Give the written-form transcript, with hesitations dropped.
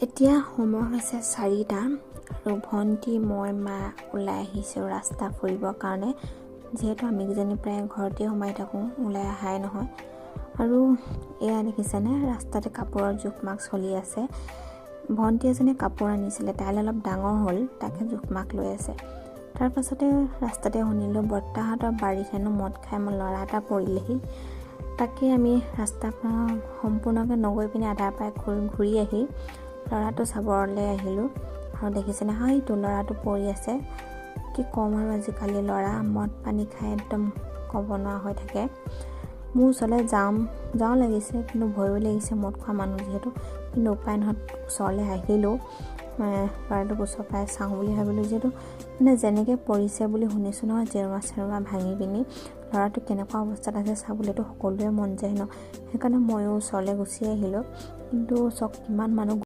এতিয়া সময় হৈছে 4টা আৰু ভণ্টি মই মা ওলাই আহিছোঁ ৰাস্তা ফুৰিবৰ কাৰণে। যিহেতু আমি কিজনী প্ৰায় ঘৰতে সোমাই থাকোঁ, ওলাই অহাই নহয়। আৰু এয়া দেখিছেনে, ৰাস্তাতে কাপোৰৰ জোখ-মাখ চলি আছে। ভণ্টি এজনী কাপোৰ আনিছিলে, তাইলৈ অলপ ডাঙৰ হ'ল, তাকে জোখ-মাখ লৈ আছে। তাৰ পাছতে ৰাস্তাতে শুনিলোঁ বৰ্তাহঁতৰ বাৰীত হেনো মদ খাই ল'ৰা এটা পৰিলেহি। তাকে আমি ৰাস্তা সম্পূৰ্ণকৈ নগৈ পিনে আধাৰ পাই ঘূৰি আহি ল'ৰাটো চাবলৈ আহিলোঁ আৰু দেখিছেনে, সেইটো ল'ৰাটো পৰি আছে। কি ক'ম আৰু, আজিকালি ল'ৰা মদ পানী খাই একদম ক'ব নোৱাৰা হৈ থাকে। মোৰ ওচৰলৈ যাওঁ লাগিছে, কিন্তু ভয়ো লাগিছে, মদ খোৱা মানুহ যিহেতু। কিন্তু উপায় নহয়, ওচৰলৈ আহিলোঁ। ল'ৰাটোক ওচৰ পাই চাওঁ বুলি ভাবিলোঁ, যিহেতু যেনেকৈ পৰিছে বুলি শুনিছোঁ নহয়, জেৰুৱা ভাঙি পিনি ল'ৰাটো কেনেকুৱা অৱস্থাত আছে চাবলৈতো সকলোৱে মন যায় ন। সেইকাৰণে ময়ো ওচৰলৈ গুচি আহিলোঁ। কিন্তু চব কিমান মানুহ